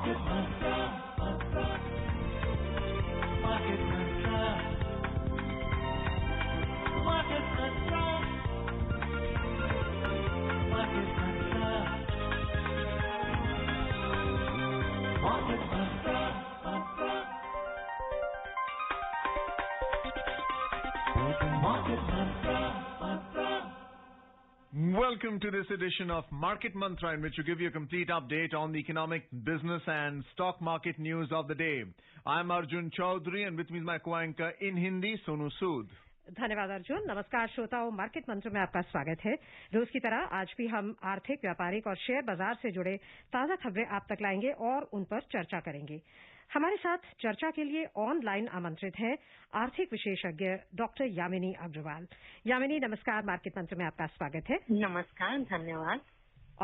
Market Mantra. Market Mantra. Market Mantra. Market Mantra. Market Mantra. Market Mantra. Welcome to this edition of Market Mantra, in which we give you a complete update on the economic, business and stock market news of the day. I'm Arjun Chaudhary and with me is my co-anchor in Hindi, Sonu Sood. धन्यवाद अर्जुन। नमस्कार श्रोताओं, market मंत्र में आपका स्वागत है। रोज की तरह आज भी हम आर्थिक, व्यापारिक और शेयर बाजार से जुड़े ताजा खबरें आप तक लाएंगे और उन पर चर्चा करेंगे। हमारे साथ चर्चा के लिए ऑनलाइन आमंत्रित हैं आर्थिक विशेषज्ञ डॉक्टर यामिनी अग्रवाल। यामिनी, नमस्कार। मार्केट मंत्र में आपका स्वागत है। नमस्कार, धन्यवाद।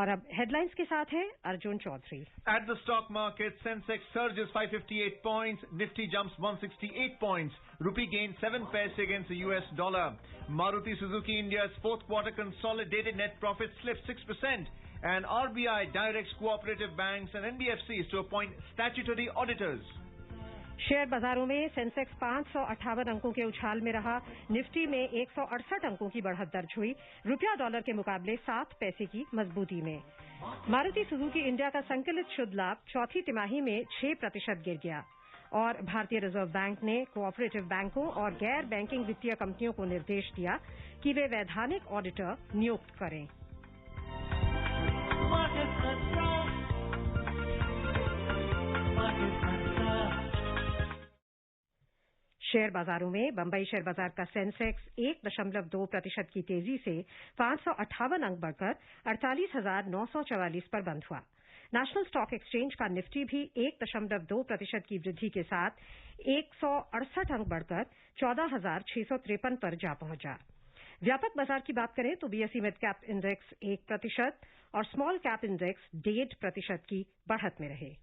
और अब हेडलाइंस के साथ हैं Arjun Chaudhary. At the stock market, Sensex surges 558 points, Nifty jumps 168 points, Rupee gains 7 paise against the US dollar. Maruti Suzuki India's fourth quarter consolidated net profit slipped 6%, and RBI directs cooperative banks and NBFCs to appoint statutory auditors. Share बाजारों में Sensex 558 अंकों के उछाल में रहा। Nifty में 168 अंकों की बढ़त दर्ज हुई। रुपया डॉलर के मुकाबले 7 पैसे की मजबूती में। मारुति सुजुकी इंडिया का संकलित शुद्ध लाभ चौथी तिमाही में 6% गिर गया। और भारतीय रिजर्व बैंक ने कोऑपरेटिव बैंकों और गैर बैंकिंग वित्तीय कंपनियों को निर्देश दिया कि वे वैधानिक ऑडिटर नियुक्त करें। शेयर बाजारों में बंबई शेयर बाजार का सेंसेक्स 1.2% की तेजी से 558 अंक बढ़कर 48,944 पर बंद हुआ। नेशनल स्टॉक एक्सचेंज का निफ्टी भी 1.2% की वृद्धि के साथ 168 अंक बढ़कर 14,653 पर जा पहुंचा। व्यापक बाजार की बात करें तो बीएसई मिड कैप इंडेक्स 1% और स्मॉल कैप इंडेक्स 1.5% की बढ़त में रहे।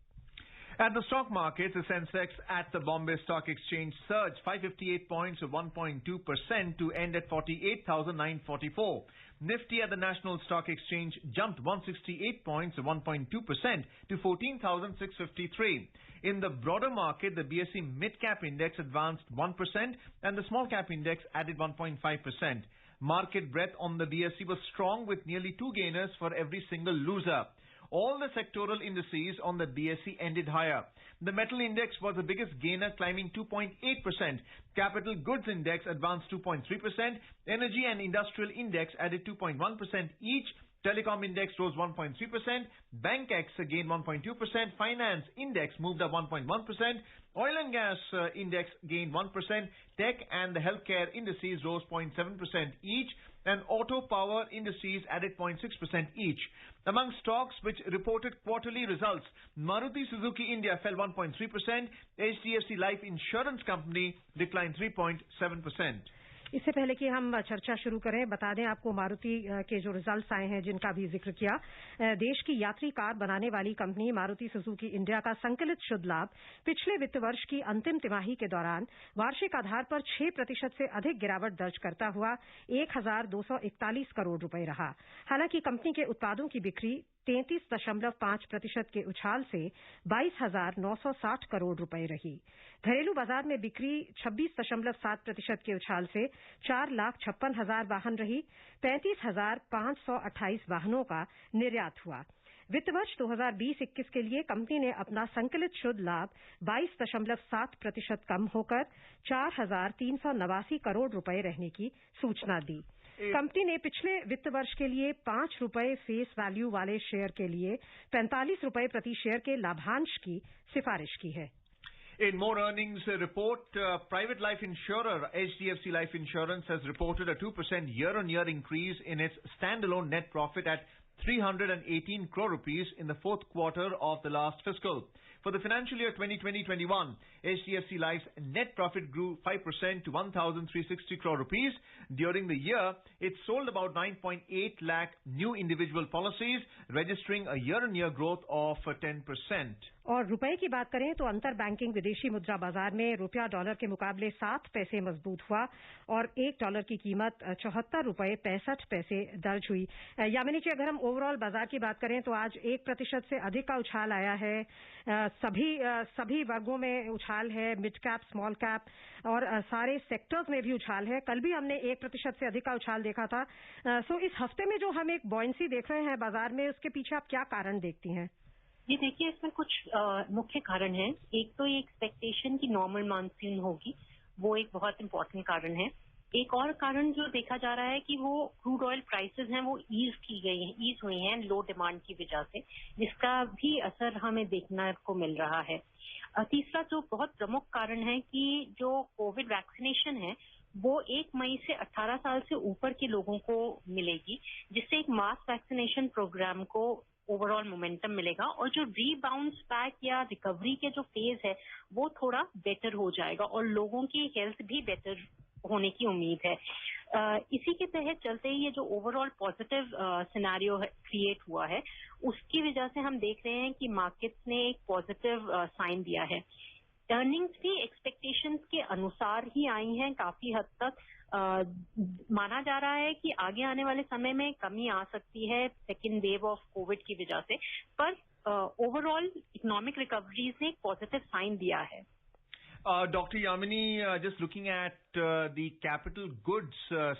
At the stock market, the Sensex at the Bombay Stock Exchange surged 558 points or 1.2% to end at 48,944. Nifty at the National Stock Exchange jumped 168 points or 1.2% to 14,653. In the broader market, the BSE Mid-Cap Index advanced 1% and the Small Cap Index added 1.5%. Market breadth on the BSE was strong with nearly 2 gainers for every single loser. All the sectoral indices on the BSE ended higher. The metal index was the biggest gainer, climbing 2.8%. Capital goods index advanced 2.3%. Energy and industrial index added 2.1% each. Telecom index rose 1.3%. BankX gained 1.2%. Finance index moved up 1.1%. Oil and gas index gained 1%. Tech and the healthcare indices rose 0.7% each. And auto power indices added 0.6% each. Among stocks which reported quarterly results, Maruti Suzuki India fell 1.3%. HDFC Life Insurance Company declined 3.7%. इससे पहले कि हम चर्चा शुरू करें, बता दें आपको मारुति के जो रिजल्ट्स आए हैं जिनका भी जिक्र किया। देश की यात्री कार बनाने वाली कंपनी मारुति सुजुकी इंडिया का संकलित शुद्ध लाभ पिछले वित्त वर्ष की अंतिम तिमाही के दौरान वार्षिक आधार पर 6% से अधिक गिरावट दर्ज करता हुआ 1,241 करोड़ रुपए रहा। हालांकि कंपनी के उत्पादों की बिक्री 33.5% के उछाल से 22,960 करोड़ रुपए रही। घरेलू बाजार में बिक्री 26.7% के उछाल से 4,56,000 वाहन रही। 35,528 वाहनों का निर्यात हुआ। वित्त वर्ष 2020-21 के लिए कंपनी ने अपना संकलित शुद्ध लाभ 22.7% कम होकर 4,389 करोड़ रुपए रहने की सूचना दी। कंपनी ने पिछले वित्त वर्ष के लिए 5 रुपए फेस वैल्यू वाले शेयर के लिए 45 रुपए प्रति शेयर के लाभांश की सिफारिश की है। In more earnings report, private life insurer HDFC Life Insurance has reported a 2% year-on-year increase in its standalone net profit at 318 crore rupees in the fourth quarter of the last fiscal. For the financial year 2020-21, HDFC Life's net profit grew 5% to 1,360 crore rupees. During the year, it sold about 9.8 lakh new individual policies, registering a year-on-year growth of 10%. और रुपए की बात करें तो अंतर banking विदेशी मुद्रा बाजार में रुपया डॉलर के मुकाबले 7 पैसे मजबूत हुआ और $1 की कीमत 74 रुपए 65 पैसे दर्ज हुई। यामिनी जी, अगर हम ओवरऑल बाजार की बात करें तो आज 1% से अधिक का उछाल आया है। सभी वर्गों में उछाल है, मिड कैप, स्मॉल कैप और सारे सेक्टर्स में भी उछाल है। कल भी हमने 1% से अधिक का उछाल देखा था। सो इस हफ्ते में जो हम एक बॉयंसी देख रहे हैं बाजार में, उसके पीछे आप क्या कारण देखती हैं? ये देखिए, इसमें कुछ मुख्य कारण हैं। एक तो ये एक्सपेक्टेशन की नॉर्मल मानसून होगी, वो एक बहुत इंपॉर्टेंट कारण है। एक और कारण जो देखा जा रहा है कि वो क्रूड ऑयल प्राइसेस हैं वो ईज हुई हैं लो डिमांड की वजह से, जिसका भी असर हमें देखने को मिल रहा है। तीसरा जो बहुत प्रमुख कारण है कि जो कोविड वैक्सीनेशन है वो 1 मई से 18 साल से ऊपर के लोगों को मिलेगी, जिससे एक मास वैक्सीनेशन प्रोग्राम को ओवरऑल मोमेंटम मिलेगा और जो रीबाउंस बैक या रिकवरी के जो फेज है वो थोड़ा बेटर हो जाएगा और लोगों की हेल्थ भी बेटर होने की उम्मीद है। इसी के तहत चलते ही ये जो ओवरऑल पॉजिटिव सिनेरियो क्रिएट हुआ है, उसकी वजह से हम देख रहे हैं कि मार्केट्स ने एक पॉजिटिव साइन दिया है। अर्निंग्स भी एक्सपेक्टेशंस के अनुसार ही आई हैं काफी हद तक। माना जा रहा है कि आगे आने वाले समय में कमी आ सकती है सेकेंड वेव ऑफ कोविड की वजह से, पर ओवरऑल इकोनॉमिक रिकवरीज ने एक पॉजिटिव साइन दिया है। Dr. Yamini, just looking at the capital goods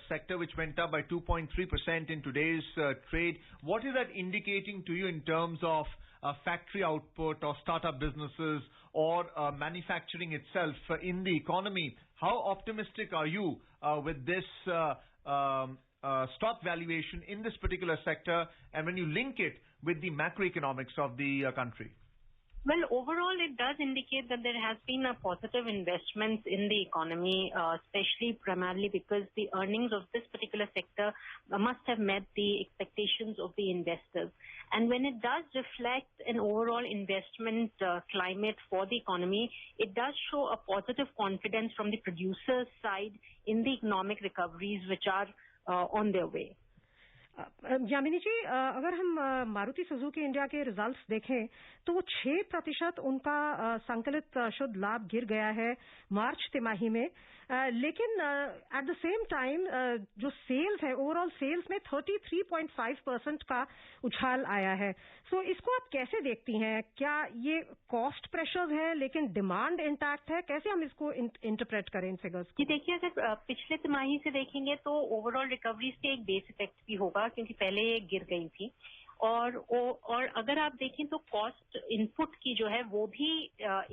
sector, which went up by 2.3% in today's trade, what is that indicating to you in terms of factory output or startup businesses or manufacturing itself in the economy? How optimistic are you with this stock valuation in this particular sector, and when you link it with the macroeconomics of the country? Well, overall, it does indicate that there has been a positive investment in the economy, especially primarily because the earnings of this particular sector must have met the expectations of the investors. And when it does reflect an overall investment climate for the economy, it does show a positive confidence from the producers' side in the economic recoveries which are on their way. Yamini जी, अगर हम Maruti Suzuki India के results देखें तो वो 6% उनका संकलित शुद्ध लाभ गिर गया है मार्च तिमाही में, लेकिन एट द सेम टाइम जो सेल्स है, ओवरऑल सेल्स में 33.5% का उछाल आया है। सो इसको आप कैसे देखती हैं? क्या ये कॉस्ट प्रेशर्स है लेकिन डिमांड इंटैक्ट है? कैसे हम इसको इंटरप्रेट करें इन फिगर्स को? देखिए, अगर पिछले तिमाही से देखेंगे तो ओवरऑल रिकवरी से एक बेस इफेक्ट भी होगा क्योंकि पहले ये गिर गई थी, और अगर आप देखें तो कॉस्ट इनपुट की जो है वो भी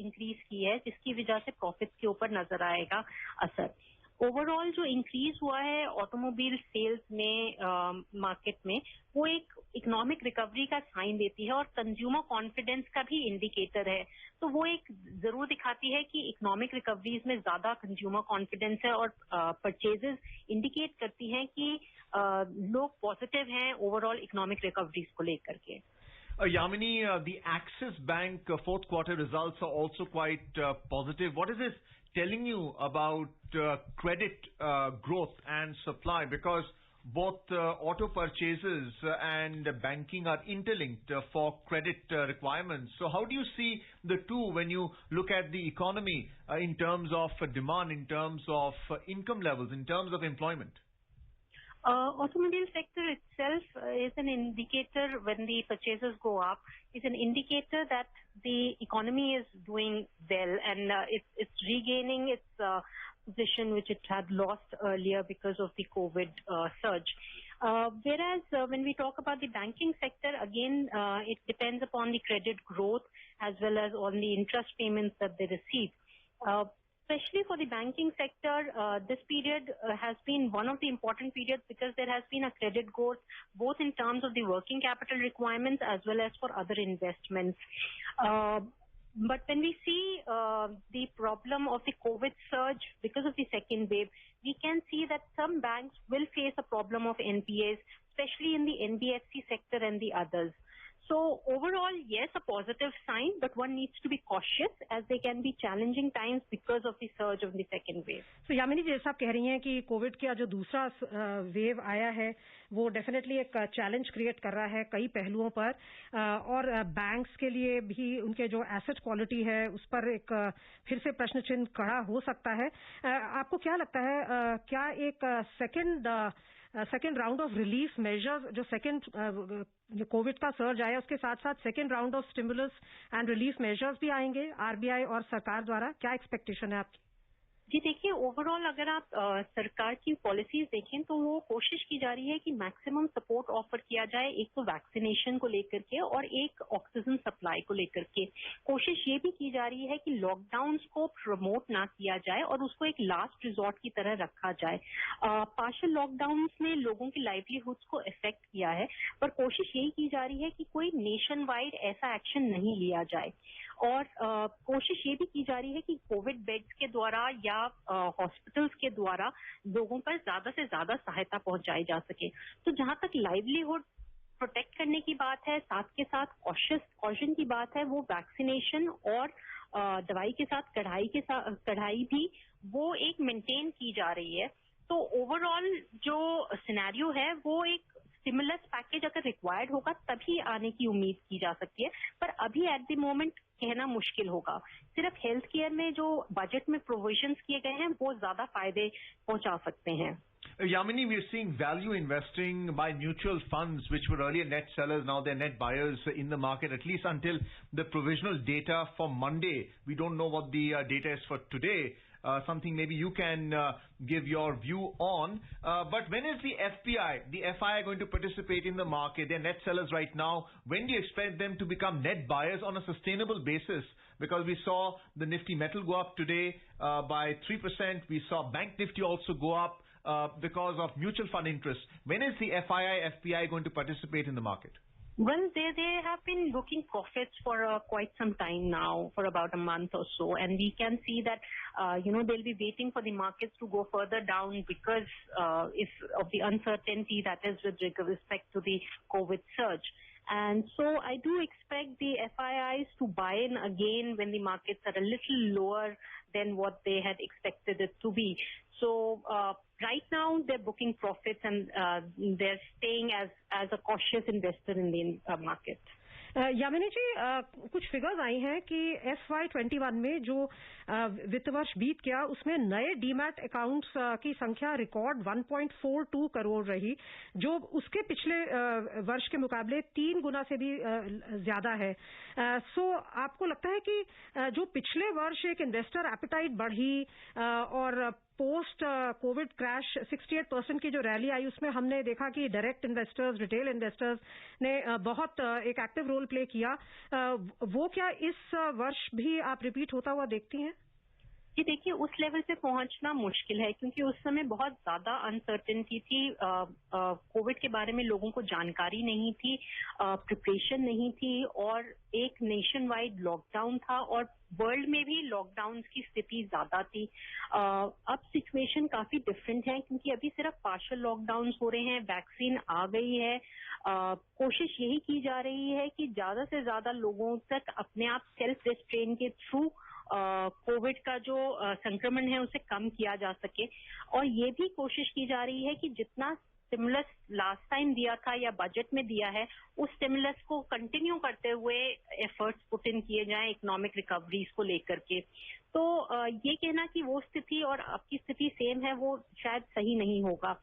इंक्रीज की है, जिसकी वजह से प्रॉफिट्स के ऊपर नजर आएगा असर। ओवरऑल जो इंक्रीज हुआ है ऑटोमोबाइल सेल्स में मार्केट में, वो एक इकोनॉमिक रिकवरी का साइन देती है और कंज्यूमर कॉन्फिडेंस का भी इंडिकेटर है। तो वो एक जरूर दिखाती है कि इकोनॉमिक रिकवरीज में ज्यादा कंज्यूमर कॉन्फिडेंस है और परचेजेस इंडिकेट करती हैं कि लोग पॉजिटिव हैं ओवरऑल इकोनॉमिक रिकवरीज को लेकर के। Yamini, the Axis Bank fourth quarter results are also quite positive. What is this telling you about credit growth and supply? Because both auto purchases and banking are interlinked for credit requirements. So how do you see the two when you look at the economy in terms of demand, in terms of income levels, in terms of employment? Automobile sector itself is an indicator when the purchases go up. It's an indicator that the economy is doing well and it's regaining its position which it had lost earlier because of the COVID surge. Whereas when we talk about the banking sector, again, it depends upon the credit growth as well as on the interest payments that they receive. Especially for the banking sector, this period has been one of the important periods because there has been a credit growth both in terms of the working capital requirements as well as for other investments. But when we see the problem of the COVID surge because of the second wave, we can see that some banks will face a problem of NPAs, especially in the NBFC sector and the others. So overall, yes, a positive sign, but one needs to be cautious as they can be challenging times because of the surge of the second wave. So Yamini, जैसा आप कह रही हैं कि Covid का जो दूसरा wave आया है वो डेफिनेटली एक चैलेंज क्रिएट कर रहा है कई पहलुओं पर, और बैंक्स के लिए भी उनके जो एसेट क्वालिटी है उस पर एक फिर से प्रश्न चिन्ह खड़ा हो सकता है। आपको क्या लगता है, क्या एक second second round of relief measures, जो सेकेंड कोविड का सर्ज आया उसके साथ साथ second round of stimulus and relief measures भी आएंगे आरबीआई और सरकार द्वारा? क्या एक्सपेक्टेशन है आपकी? जी देखिए, ओवरऑल अगर आप सरकार की पॉलिसीज देखें तो वो कोशिश की जा रही है कि मैक्सिमम सपोर्ट ऑफर किया जाए, एक तो वैक्सीनेशन को लेकर के और एक ऑक्सीजन सप्लाई को लेकर के। कोशिश ये भी की जा रही है कि लॉकडाउन को प्रमोट ना किया जाए और उसको एक लास्ट रिजॉर्ट की तरह रखा जाए। पार्शियल लॉकडाउन ने लोगों की लाइवलीहुड्स को इफेक्ट किया है, पर कोशिश यही की जा रही है कि कोई नेशन वाइड ऐसा एक्शन नहीं लिया जाए। और कोशिश ये भी की जा रही है कि कोविड बेड्स के द्वारा या हॉस्पिटल्स के द्वारा लोगों पर ज्यादा से ज्यादा सहायता पहुंचाई जा सके। तो जहां तक लाइवलीहुड प्रोटेक्ट करने की बात है, साथ के साथ कॉशन की बात है, वो वैक्सीनेशन और दवाई के साथ कढ़ाई भी वो एक मेंटेन की जा रही है। तो ओवरऑल जो सिनेरियो है वो एक स्टिमुलस पैकेज अगर रिक्वायर्ड होगा तभी आने की उम्मीद की जा सकती है, पर अभी एट द मोमेंट कहना मुश्किल होगा। सिर्फ हेल्थ केयर में जो बजट में प्रोविजंस किए गए हैं वो ज्यादा फायदे पहुंचा सकते हैं। Yamini, we are seeing value investing by mutual funds, which were earlier net sellers, now they're net buyers in the market, at least until the provisional data for Monday. We don't know what the data is for today. Something maybe you can give your view on. But when is the FII going to participate in the market? They're net sellers right now. When do you expect them to become net buyers on a sustainable basis? Because we saw the Nifty metal go up today by 3%. We saw Bank Nifty also go up because of mutual fund interest. When is the FPI going to participate in the market? Well, they have been booking profits for quite some time now, for about a month or so, and we can see that they'll be waiting for the markets to go further down because of the uncertainty that is with respect to the COVID surge. And so I do expect the FIIs to buy in again when the markets are a little lower than what they had expected it to be. So right now they're booking profits and they're staying as a cautious investor in the market. Yamini जी, कुछ figures आई हैं कि FY21 में जो वित्त वर्ष बीत गया उसमें नए डीमैट अकाउंट्स की संख्या रिकॉर्ड 1.42 करोड़ रही, जो उसके पिछले वर्ष के मुकाबले 3 गुना से भी ज्यादा है। सो आपको लगता है कि जो पिछले वर्ष एक इन्वेस्टर एपेटाइट बढ़ी और पोस्ट कोविड क्रैश 68% की जो रैली आई उसमें हमने देखा कि डायरेक्ट इन्वेस्टर्स, रिटेल इन्वेस्टर्स ने बहुत एक एक्टिव रोल प्ले किया, वो क्या इस वर्ष भी आप रिपीट होता हुआ देखती हैं? जी देखिए, उस लेवल पे पहुंचना मुश्किल है क्योंकि उस समय बहुत ज्यादा अनसर्टेनिटी थी। कोविड के बारे में लोगों को जानकारी नहीं थी, प्रिपरेशन नहीं थी और एक नेशन वाइड लॉकडाउन था और वर्ल्ड में भी लॉकडाउन की स्थिति ज्यादा थी। अब सिचुएशन काफी डिफरेंट है क्योंकि अभी सिर्फ पार्शियल लॉकडाउन हो रहे हैं, वैक्सीन आ गई है। कोशिश यही की जा रही है कि ज्यादा से ज्यादा लोगों तक अपने आप सेल्फ रिस्ट्रेन के थ्रू कोविड का जो संक्रमण है उसे कम किया जा सके और ये भी कोशिश की जा रही है कि जितना स्टिमुलस लास्ट टाइम दिया था या बजट में दिया है उस स्टिमुलस को कंटिन्यू करते हुए एफर्ट्स पुट इन किए जाएं इकोनॉमिक रिकवरीज को लेकर के। तो ये कहना कि वो स्थिति और आपकी स्थिति सेम है वो शायद सही नहीं होगा।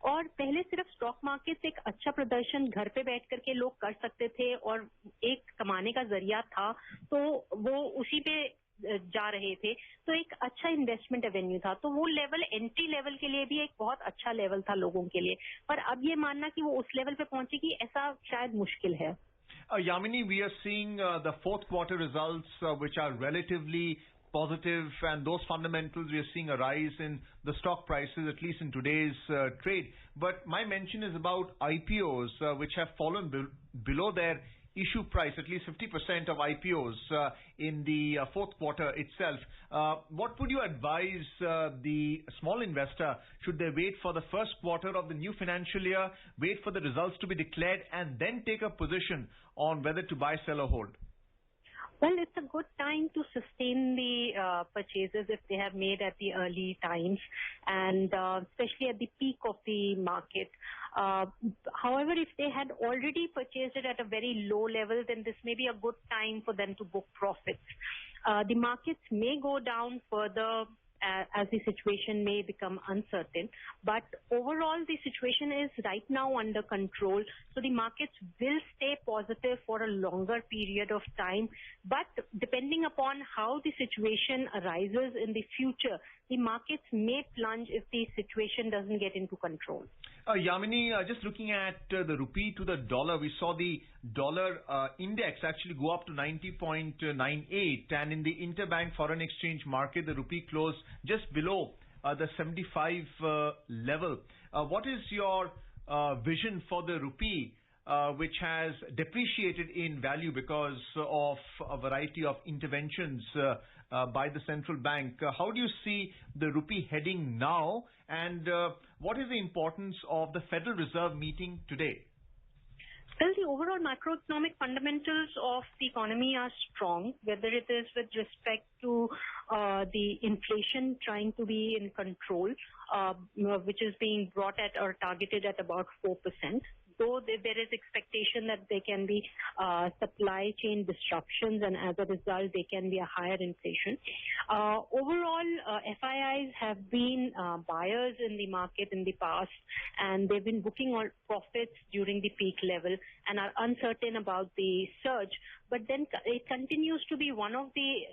और पहले सिर्फ स्टॉक मार्केट एक अच्छा प्रदर्शन घर पे बैठ करके लोग कर सकते थे और एक कमाने का जरिया था, तो वो उसी पे जा रहे थे, तो एक अच्छा इन्वेस्टमेंट एवेन्यू था, तो वो लेवल एंट्री लेवल के लिए भी एक बहुत अच्छा लेवल था लोगों के लिए। पर अब ये मानना कि वो उस लेवल पे पहुंचेगी ऐसा शायद मुश्किल है। Yamini, we are seeing the fourth quarter results which are relatively positive, and those fundamentals we are seeing a rise in the stock prices, at least in today's trade. But my mention is about IPOs which have fallen below their issue price, at least 50% of IPOs in the fourth quarter itself. What would you advise the small investor? Should they wait for the first quarter of the new financial year, wait for the results to be declared, and then take a position on whether to buy, sell, or hold? Well, it's a good time to sustain the purchases if they have made at the early times and especially at the peak of the market. However, if they had already purchased it at a very low level, then this may be a good time for them to book profits. The markets may go down further as the situation may become uncertain. But overall, the situation is right now under control. So the markets will stay positive for a longer period of time. But depending upon how the situation arises in the future, the markets may plunge if the situation doesn't get into control. Yamini, just looking at the rupee to the dollar, we saw the dollar index actually go up to 90.98, and in the interbank foreign exchange market, the rupee closed just below the 75 level. What is your vision for the rupee, which has depreciated in value because of a variety of interventions by the central bank? How do you see the rupee heading now, and what is the importance of the Federal Reserve meeting today? Well, the overall macroeconomic fundamentals of the economy are strong, whether it is with respect to the inflation trying to be in control, which is being brought at or targeted at about 4%. Though there is expectation that there can be supply chain disruptions, and as a result, there can be a higher inflation. Overall, FIIs have been buyers in the market in the past, and they've been booking all profits during the peak level and are uncertain about the surge. But then it continues to be one of the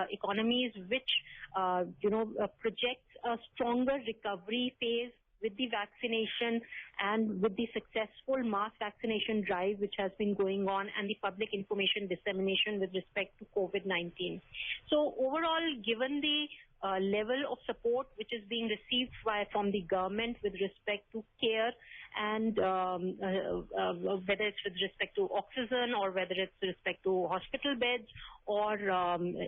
economies which, projects a stronger recovery phase with the vaccination and with the successful mass vaccination drive which has been going on, and the public information dissemination with respect to COVID-19. So overall, given the level of support which is being received from the government with respect to care, and whether it's with respect to oxygen or whether it's with respect to hospital beds or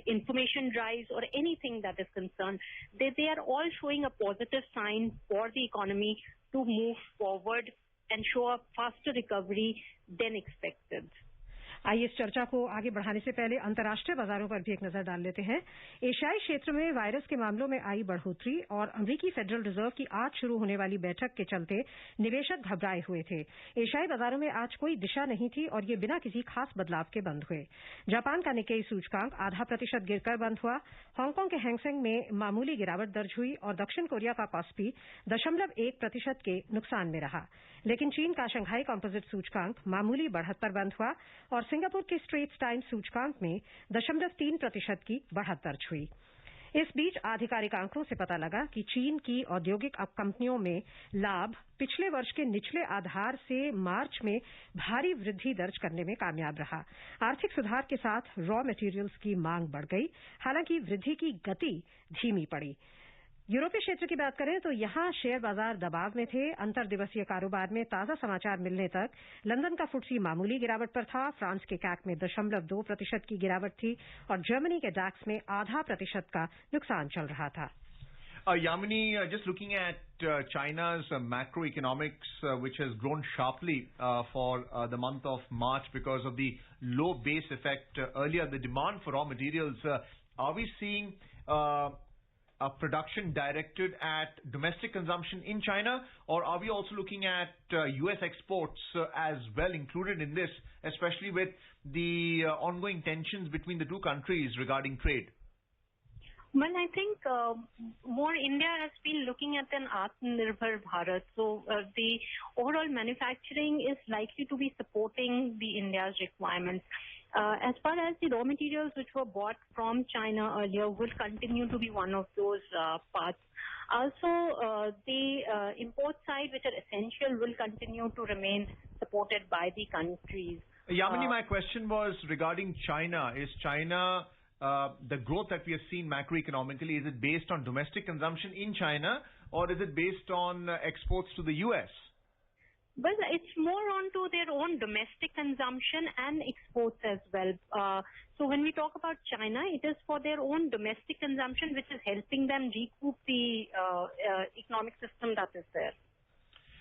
information drives or anything that is concerned, they are all showing a positive sign for the economy to move forward and show a faster recovery than expected. आइए इस चर्चा को आगे बढ़ाने से पहले अंतर्राष्ट्रीय बाजारों पर भी एक नजर डाल लेते हैं। एशियाई क्षेत्र में वायरस के मामलों में आई बढ़ोतरी और अमेरिकी फेडरल रिजर्व की आज शुरू होने वाली बैठक के चलते निवेशक घबराए हुए थे। एशियाई बाजारों में आज कोई दिशा नहीं थी और ये बिना किसी खास बदलाव के बंद हुए। जापान का निक्केई सूचकांक 0.5% गिरकर बंद हुआ। हांगकांग के हैंगसेंग में मामूली गिरावट दर्ज हुई और दक्षिण कोरिया का कॉस्पी 0.1% के नुकसान में रहा। लेकिन चीन का शंघाई कंपोजिट सूचकांक मामूली बढ़त पर बंद हुआ और सिंगापुर के स्ट्रेट्स टाइम्स सूचकांक में 0.3% की बढ़त दर्ज हुई। इस बीच आधिकारिक आंकड़ों से पता लगा कि चीन की औद्योगिक कंपनियों में लाभ पिछले वर्ष के निचले आधार से मार्च में भारी वृद्धि दर्ज करने में कामयाब रहा। आर्थिक सुधार के साथ रॉ मटेरियल्स की मांग बढ़ गई, हालांकि वृद्धि की गति धीमी पड़ी। यूरोपीय क्षेत्र की बात करें तो यहां शेयर बाजार दबाव में थे। अंतर दिवसीय कारोबार में ताजा समाचार मिलने तक लंदन का फुट्सी मामूली गिरावट पर था। फ्रांस के कैक में 0.2% की गिरावट थी और जर्मनी के डैक्स में 0.5% का नुकसान चल रहा था। Yamini, just looking at China's macroeconomics, which has grown sharply for the month of March because of the low base effect earlier, the demand for raw materials, are we seeing a production directed at domestic consumption in China, or are we also looking at U.S. exports as well included in this, especially with the ongoing tensions between the two countries regarding trade? Well, I think more India has been looking at an Atmanirbhar Bharat. So the overall manufacturing is likely to be supporting the India's requirements. As far as the raw materials which were bought from China earlier will continue to be one of those parts. Also, the import side, which are essential, will continue to remain supported by the countries. Yamini, my question was regarding China. Is China, the growth that we have seen macroeconomically, is it based on domestic consumption in China, or is it based on exports to the U.S.? Well, it's more onto their own domestic consumption and exports as well. So when we talk about China, it is for their own domestic consumption, which is helping them recoup the economic system that is there.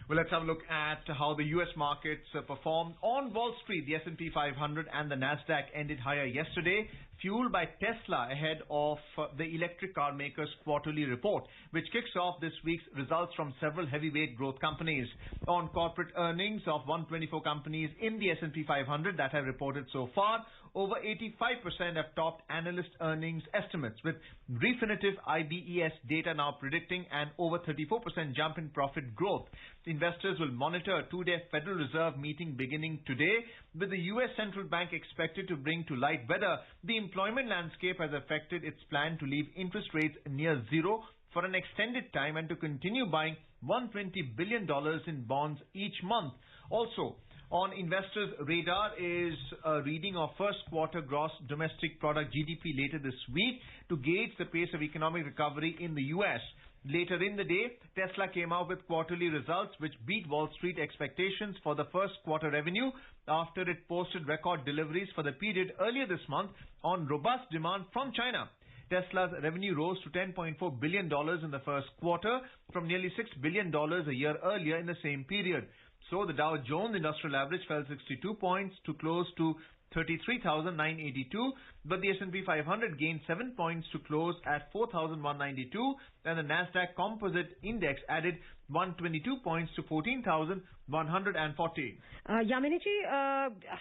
Well, let's have a look at how the U.S. markets performed. On Wall Street, the S&P 500 and the Nasdaq ended higher yesterday, fueled by Tesla ahead of the electric car maker's quarterly report, which kicks off this week's results from several heavyweight growth companies. On corporate earnings of 124 companies in the S&P 500 that have reported so far, over 85% have topped analyst earnings estimates, with Refinitiv IBES data now predicting an over 34% jump in profit growth. Investors will monitor a two-day Federal Reserve meeting beginning today, with the U.S. Central Bank expected to bring to light whether the employment landscape has affected its plan to leave interest rates near zero for an extended time and to continue buying $120 billion in bonds each month. Also, on investors' radar is a reading of first quarter gross domestic product GDP later this week to gauge the pace of economic recovery in the U.S. Later in the day, Tesla came out with quarterly results which beat Wall Street expectations for the first quarter revenue after it posted record deliveries for the period earlier this month on robust demand from China. Tesla's revenue rose to $10.4 billion in the first quarter from nearly $6 billion a year earlier in the same period. So the Dow Jones Industrial Average fell 62 points to close to 33,982, but the S&P 500 gained 7 points to close at 4,192, and the Nasdaq Composite Index added 122 points to 14,140. Yamini जी,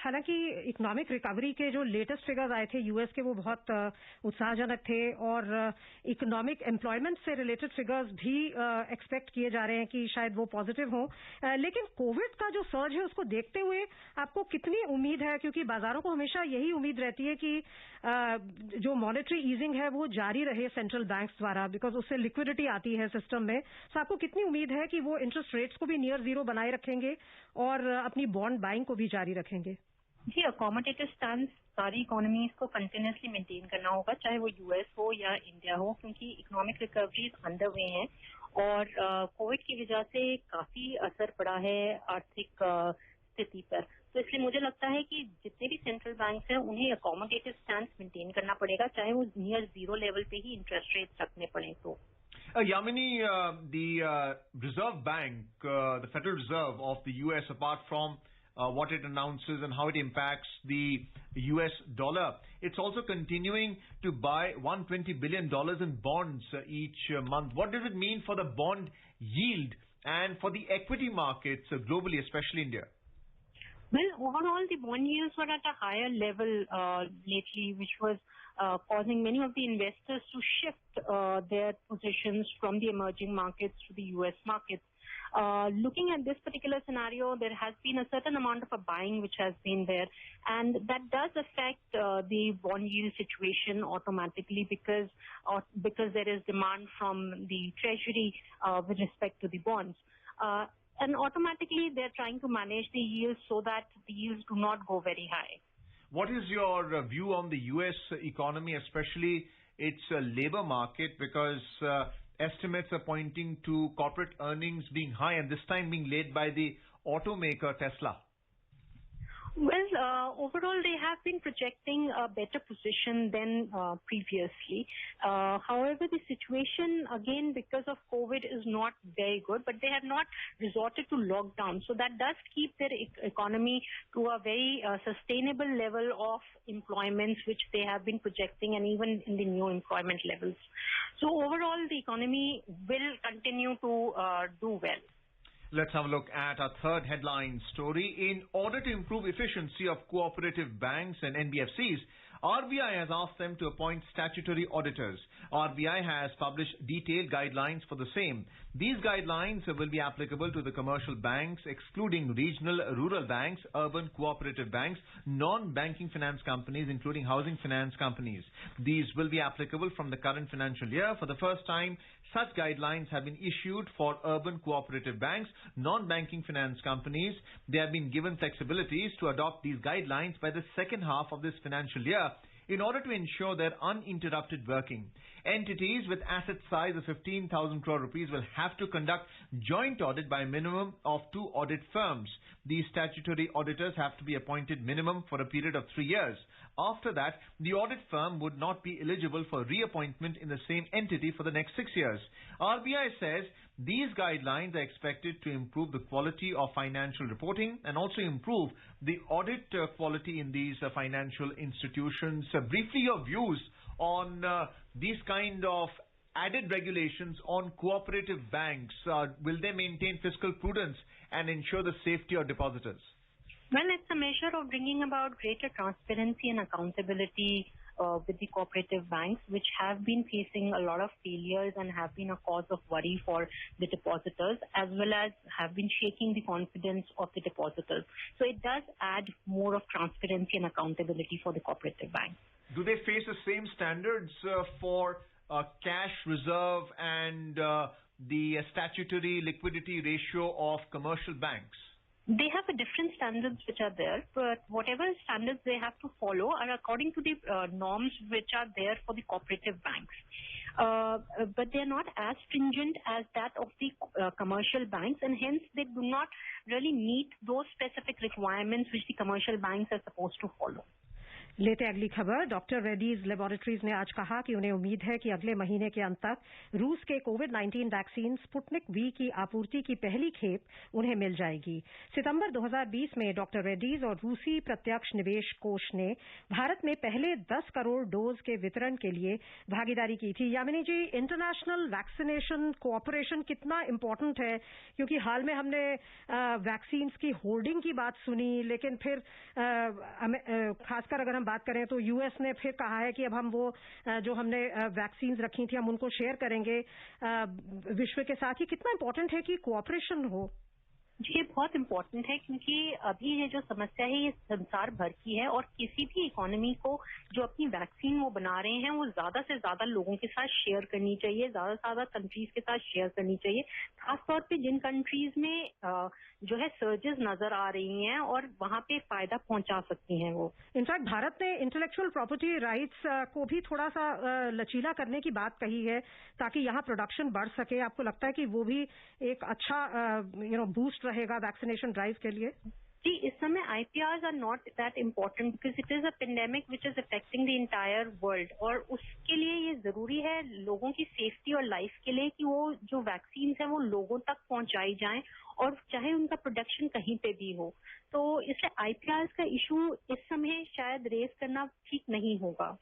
हालांकि economic recovery के जो latest figures आए थे US के वो बहुत उत्साहजनक थे और इकोनॉमिक एम्प्लॉयमेंट से रिलेटेड फिगर्स भी एक्सपेक्ट किए जा रहे हैं कि शायद वो पॉजिटिव हों, लेकिन कोविड का जो सर्ज है उसको देखते हुए आपको कितनी उम्मीद है, क्योंकि बाजारों को हमेशा यही उम्मीद रहती है कि जो मॉनेटरी ईजिंग है वो जारी रहे सेंट्रल बैंक्स द्वारा, बिकॉज उससे लिक्विडिटी आती है सिस्टम में. तो आपको कितनी उम्मीद है कि वो इंटरेस्ट रेट्स को भी नियर जीरो बनाए रखेंगे और अपनी बॉन्ड बाइंग को भी जारी रखेंगे? जी, अकोमोडेटिव स्टांस सारी इकोनॉमीज को कंटिन्यूसली मेंटेन करना होगा, चाहे वो यूएस हो या इंडिया हो, क्योंकि इकोनॉमिक रिकवरीज अंडर वे हैं और कोविड की वजह से काफी असर पड़ा है आर्थिक स्थिति पर. तो इसलिए मुझे लगता है कि जितने भी सेंट्रल बैंक हैं उन्हें अकोमोडेटिव स्टांस मेंटेन करना पड़ेगा, चाहे वो नियर जीरो लेवल पे ही इंटरेस्ट रेट्स रखने पड़े. तो Yamini, the Reserve Bank, the Federal Reserve of the U.S., apart from what it announces and how it impacts the U.S. dollar, it's also continuing to buy $120 billion in bonds each month. What does it mean for the bond yield and for the equity markets globally, especially India? Well, overall, the bond yields were at a higher level lately, which was causing many of the investors to shift their positions from the emerging markets to the U.S. markets. Looking at this particular scenario, there has been a certain amount of a buying which has been there, and that does affect the bond yield situation automatically because there is demand from the Treasury with respect to the bonds. And automatically, they're trying to manage the yields so that the yields do not go very high. What is your view on the U.S. economy, especially its labor market? Because estimates are pointing to corporate earnings being high and this time being led by the automaker Tesla. Well, overall, they have been projecting a better position than previously. However, the situation, again, because of COVID is not very good, but they have not resorted to lockdown. So that does keep their economy to a very sustainable level of employment, which they have been projecting, and even in the new employment levels. So overall, the economy will continue to do well. Let's have a look at our third headline story. In order to improve efficiency of cooperative banks and NBFCs, RBI has asked them to appoint statutory auditors. RBI has published detailed guidelines for the same. These guidelines will be applicable to the commercial banks, excluding regional rural banks, urban cooperative banks, non-banking finance companies, including housing finance companies. These will be applicable from the current financial year. For the first time, such guidelines have been issued for urban cooperative banks, non-banking finance companies. They have been given flexibilities to adopt these guidelines by the second half of this financial year in order to ensure their uninterrupted working. Entities with asset size of 15,000 crore rupees will have to conduct joint audit by a minimum of 2 audit firms. These statutory auditors have to be appointed minimum for a period of 3 years. After that, the audit firm would not be eligible for reappointment in the same entity for the next 6 years. RBI says These guidelines are expected to improve the quality of financial reporting and also improve the audit quality in these financial institutions. Briefly, your views on these kind of added regulations on cooperative banks. Will they maintain fiscal prudence and ensure the safety of depositors? Well, it's a measure of bringing about greater transparency and accountability with the cooperative banks, which have been facing a lot of failures and have been a cause of worry for the depositors, as well as have been shaking the confidence of the depositors. So it does add more of transparency and accountability for the cooperative banks. Do they face the same standards for cash reserve and the statutory liquidity ratio of commercial banks? They have a different standards which are there, but whatever standards they have to follow are according to the norms which are there for the cooperative banks. But they're not as stringent as that of the commercial banks, and hence they do not really meet those specific requirements which the commercial banks are supposed to follow. लेते अगली खबर। Doctor Reddy's laboratories ने आज कहा कि उन्हें उम्मीद है कि अगले महीने के अंत तक रूस के कोविड-19 वैक्सीन स्पुतनिक वी की आपूर्ति की पहली खेप उन्हें मिल जाएगी। सितंबर 2020 में डॉक्टर रेड्डीज और रूसी प्रत्यक्ष निवेश कोष ने भारत में पहले 10 करोड़ डोज के वितरण के लिए भागीदारी की थी। यामिनी जी, इंटरनेशनल वैक्सीनेशन कोऑपरेशन कितना इम्पोर्टेंट है? क्योंकि हाल में हमने वैक्सीन की होर्डिंग की बात सुनी, लेकिन फिर खासकर अगर बात करें तो यूएस ने फिर कहा है कि अब हम वो जो हमने वैक्सीन रखी थी हम उनको शेयर करेंगे विश्व के साथ। ही कितना इम्पोर्टेंट है कि कोऑपरेशन हो? जी, ये बहुत इम्पोर्टेंट है, क्योंकि अभी ये जो समस्या है ये संसार भर की है और किसी भी इकोनॉमी को जो अपनी वैक्सीन वो बना रहे हैं वो ज्यादा से ज्यादा लोगों के साथ शेयर करनी चाहिए, ज्यादा से ज्यादा कंट्रीज के साथ शेयर करनी चाहिए, खासतौर पे जिन कंट्रीज में जो है सर्जेस नजर आ रही हैं और वहां पे फायदा पहुंचा सकती हैं वो। इनफैक्ट भारत ने इंटेलेक्चुअल प्रॉपर्टी राइट्स को भी थोड़ा सा लचीला करने की बात कही है ताकि यहाँ प्रोडक्शन बढ़ सके। आपको लगता है कि वो भी एक अच्छा बूस्ट रहेगा वैक्सीनेशन ड्राइव के लिए? जी, इस समय IPRs are not that important because it is a pandemic which is affecting the entire world, और उसके लिए ये जरूरी है लोगों की सेफ्टी और लाइफ के लिए कि वो जो वैक्सीन है वो लोगों तक पहुंचाई जाएं, और चाहे उनका प्रोडक्शन कहीं पे भी हो। तो इसलिए IPRs का इशू इस समय शायद रेस करना ठीक नहीं होगा।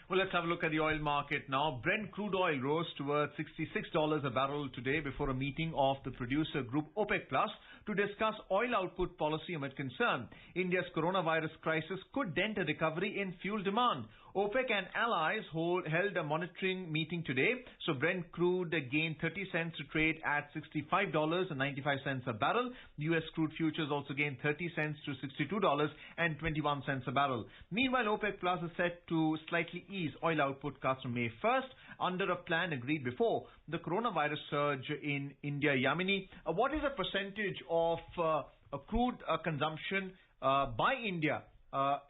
Well, let's have a look at the oil market now. Brent crude oil rose towards $66 a barrel today before a meeting of the producer group OPEC Plus to discuss oil output policy amid concern India's coronavirus crisis could dent a recovery in fuel demand. OPEC and allies held a monitoring meeting today. So Brent crude gained 30 cents to trade at $65.95 a barrel. US crude futures also gained 30 cents to $62.21 a barrel. Meanwhile, OPEC Plus is set to slightly ease oil output cuts from May 1st under a plan agreed before the coronavirus surge in India. Yamini, what is the percentage of crude consumption by India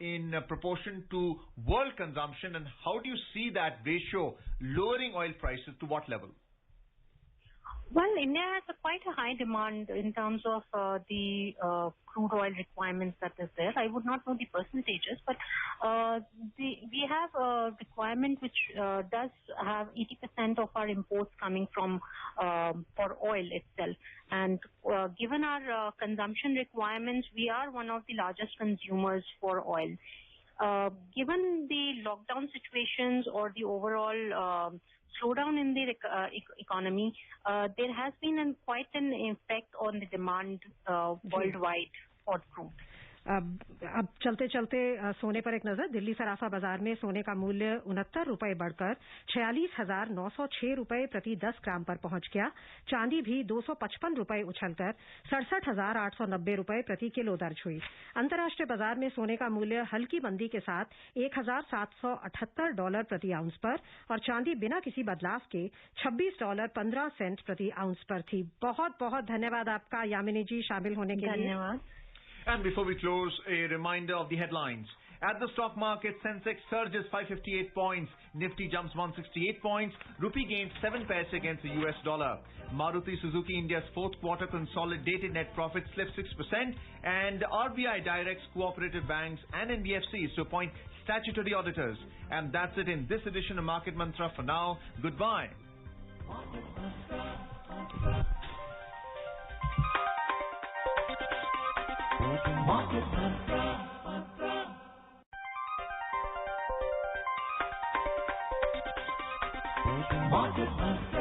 in proportion to world consumption, and how do you see that ratio lowering oil prices to what level? Well, India has quite a high demand in terms of the crude oil requirements that is there. I would not know the percentages, but we have a requirement which does have 80% of our imports coming from for oil itself. And given our consumption requirements, we are one of the largest consumers for oil. Given the lockdown situations or the overall slowdown in the economy, there has been quite an effect on the demand worldwide for crude. अब चलते चलते सोने पर एक नजर। दिल्ली सराफा बाजार में सोने का मूल्य 69 रुपए बढ़कर 46,906 रुपए प्रति 10 ग्राम पर पहुंच गया। चांदी भी 255 रुपए उछलकर 67,890 रुपए प्रति किलो दर्ज हुई। अंतर्राष्ट्रीय बाजार में सोने का मूल्य हल्की मंदी के साथ $1,778 प्रति आउंस पर और चांदी बिना किसी बदलाव के $26.15 प्रति आउंस पर थी। बहुत बहुत धन्यवाद आपका यामिनी जी शामिल होने के लिए। धन्यवाद। And before we close, a reminder of the headlines. At the stock market, Sensex surges 558 points, Nifty jumps 168 points, Rupee gains 7 paise against the US dollar. Maruti Suzuki India's fourth quarter consolidated net profit slipped 6%, and RBI directs cooperative banks and NBFCs to appoint statutory auditors. And that's it in this edition of Market Mantra. For now, goodbye. Market Mantra. Market Mantra. Market Mantra.